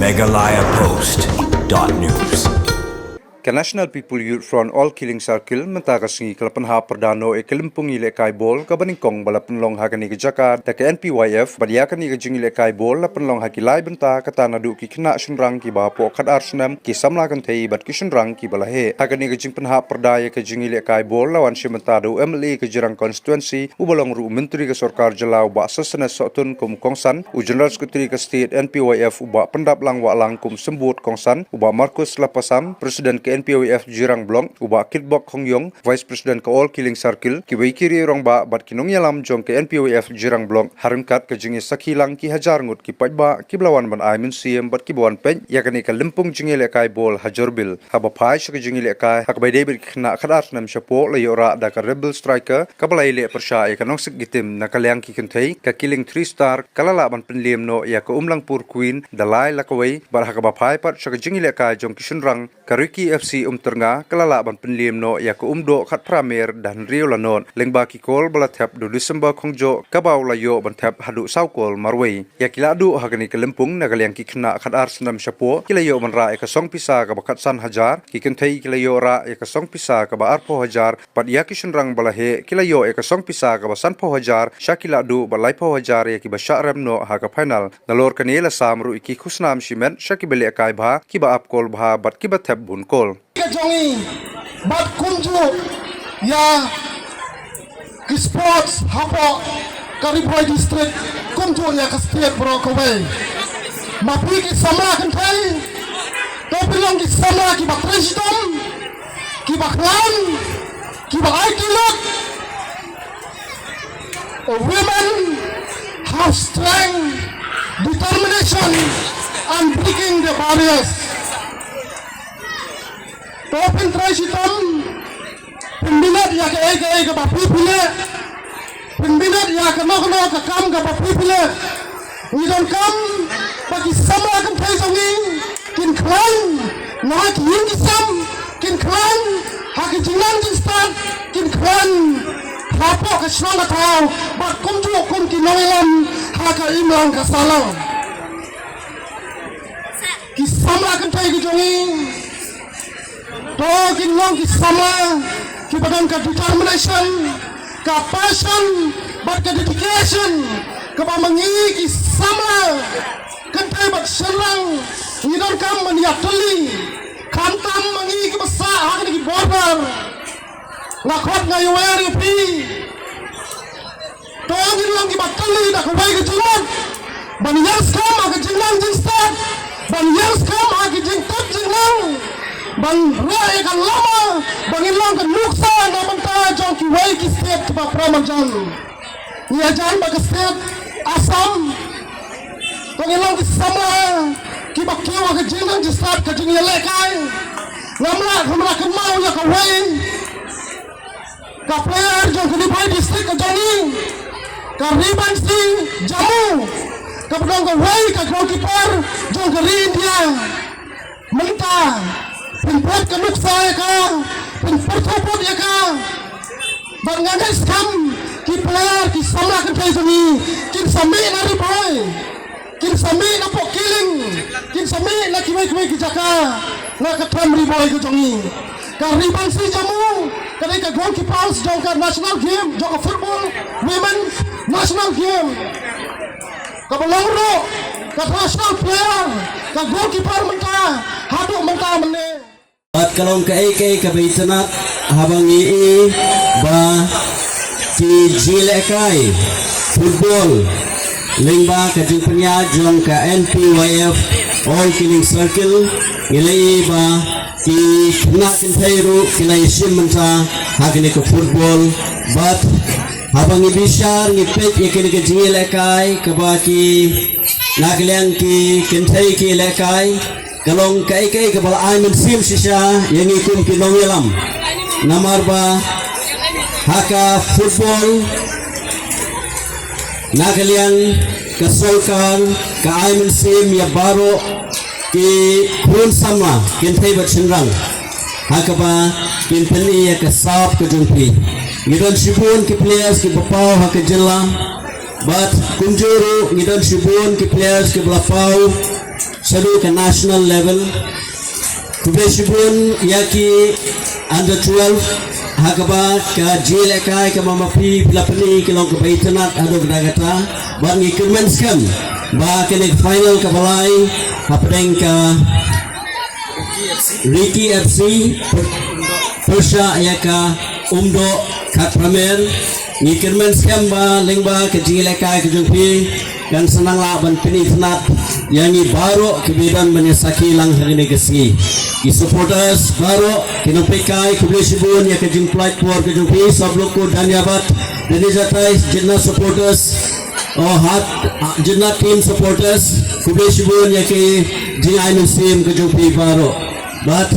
megalayapost.news. Ka National People Youth Front All Killing Circle mentakas ngi kalapan ha perdano e kalimpung ile kai bol ka baningkong balapan long ha kani ke Jakarta ta ke NPYF badia kani ke jing ile kai bol lapan long ha ki lai benta ka tanadu ki kena sunrang ki ba po khat arsenam ki samla kan thei bat ki sunrang ki balahe ha kani ke jing penha perdaya ke jing ile kai bol lawan simentado MLA ke jirang constituency ubalong ru menteri ke sarkar jalau ba sasana sotun kum kongsan u general secretary ke state NPYF uba pendap lang wa lang kum sembut kongsan uba Marcus Lapasam presiden ke NPYF Jirang Blong uba Kitbok Hongyong Vice President ke All Killing Circle ki waikiri rong ba bat kinong yalam jong ke NPYF Jirang Blong harungkat ke jingi sakilang ki hajar ngut ki pajba ki blawan ban aimin CM bat ki bawan pen yakani ka limpung jingi le kai bol hajorbil haba pai ke jingi le kai hak bai David khna khadar nam shapo le yora da ka rebel striker ka balai le persha e kanong sik gitim na kalyang ki kenthei ka killing 3 star kalala ban penliem no ya ka umlangpur queen dalai lakawai bar hak ba pai pat ke jingi le kai jong kisunrang Kariki FC Terngah kelala ban penliem no ya ko umdo khat pramer dan rio lanon lengba ki kol bala thap do December khongjo kabaw la yo ban thap hadu saukol marwei ya kila du hagani kelempung na kalyang ki khna khat arsenam shapo kila yo man ra e ka song pisa ka bakat san hajar ki kenthei kila yo ra e ka song pisa ka ba arpo hajar pat ya ki sunrang bala he kila yo e ka song pisa ka ba san po hajar shakila du balai po hajar ya ki ba sharem no ha ka final nalor kanela samru iki khusnam shimen shakibele kai bha ki ba apkol bha bat ki ba thap bun kol Jongi bat kunju ya ki sports hapo Kariboy district kunju ya ka state bro ko bay mapi ki sama kan thai to bilang ki sama ki ba president ki ba clan ki ba aikilot women have strength determination and breaking the barriers Topin Trasitam, Pimbinat Yak Ega Bapipile, Pimbinat Yak Nokno Kakam Gapipile. We don't come, but the summer can play something, can climb, not Yingisam, can climb, Hakijinan can start, can climb, Hapo Kashwanga Tau, but come to Kumkinoyam, Haka Imran Kasalam. The summer can play something. Talking long ki sama ki badan ka determination ka passion but ka dedication ka pamangi ki sama kan tay bat serang ni don kam mania tuli kantam mangi ki basa hak ki border lakhot na yuwer pi talking long ki batali da ko bai ki jumot ban yas kam ka jinglang jing start ban yas kam ka jing top jinglang Bang rai kan lama, bang ilang kan luksa na manta jong ki wai ki state ba pramajan. Ni ajan ba state Assam. Bang ilang ki sama ki ba kiwa ka jinang ji start ka jing yele kai. Ngamla hamra kan mau ya ka wai. Ka player jong ki bai district ka jongi. Ka riban si Jammu. Ka dong ka wai ka goalkeeper jong ka India. Menta Penpot ka luksa ka, penpot ya ka. Bangangan skam ki player ki sama kan play sami, kin sami na ri boy, kin sami na po killing, kin sami na ki ki jaka, na ka tham ri boy ko jongi. Ka riban si Jammu, ka ka goalkeepers jong ka national game, jong ka football women national game. Ka balongro, ka national player, ka goalkeeper menta, hadu menta mene. At kalong ka baitana habang ba ti jile kai football lingba ka jingpnya jong ka NPYF All Killing Circle ilay ba ti nakin thayro kilay simanta hagini ka football but habang ibishar ngipet ikini ka jile kai kabaki naglang ki kintay ki lekay Kalong kai kebal aimin sim sisa yang ikum kinong yalam namar ba haka football nagalian kasolkan ka aimin sim ya baro ki kun sama kintay bat sinrang haka ba kintani ya kasap ka jumpi ngidon sibun ki players ki bapaw haka jilla but kunjuru ngidon sibun ki players ki bapaw seru ke national level. Kubesibun yaki under 12 hakaba ka jile kai ka mamapi pilapani kilong ka baitanat ado gdagata bangi kirmens kam ba kene final ka balai hapdeng ka Ricky FC Persha yaka umdo kat pramer ni kirmens kam ba lengba ka jile kai ka jungpi dan senang laban penitnat yang ini baru kebetulan menyesaki lang hari negasi. I supporters baru kinumpikai kublisibun ya kejing flight war kejing pi sabloko danyabat dan jatai jenna supporters hat jenna team supporters kublisibun ya ke jing ainu sim kejing pi baru. But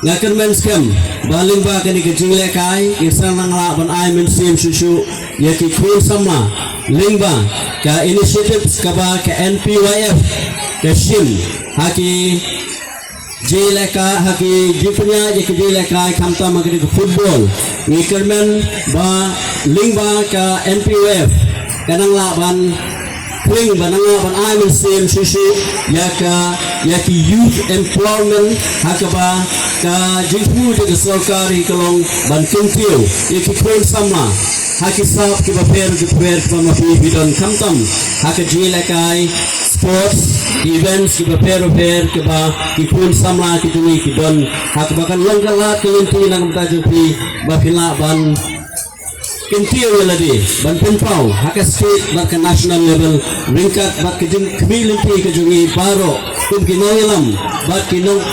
ngakan men scam baling ba kani kejing lekai isang nang laban ai men sim susu ya ke kun sama lingba ka initiatives ka ba ka NPYF ka SHIM haki jileka haki jipnya je jileka kamta magri football ni kermen ba lingba ka NPYF kanang laban kling banang laban ai sim susu ya ki youth employment hakaba ka jifu je sarkari kalong ban kengkiu ya ki kun sama haki sab ki baper pamapi bidon kamtam haki jilekai sports events ki baper ke ba ki kun samla ki tuni ki don haki bakan longgala kelinti nang tajupi ba pila ban kintiyo ladi ban penpau haki state ba ke national level ringkat ba ke jing community ke jungi baro kum kinoilam bat kinong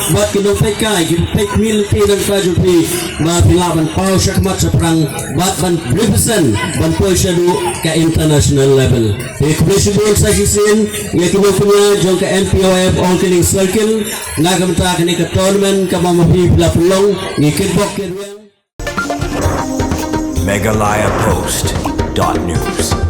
pekai pek militi dan tajupi ba pila ban pau syakmat seperang bat ban represent ban poi syadu ke international level e kubesibun sa kisin ya kino punya jong ke NPOF All Killing Circle nagamta kini ke tournament ka mamapi pila pelong ni kitbok kirweng MegaLayaPost.news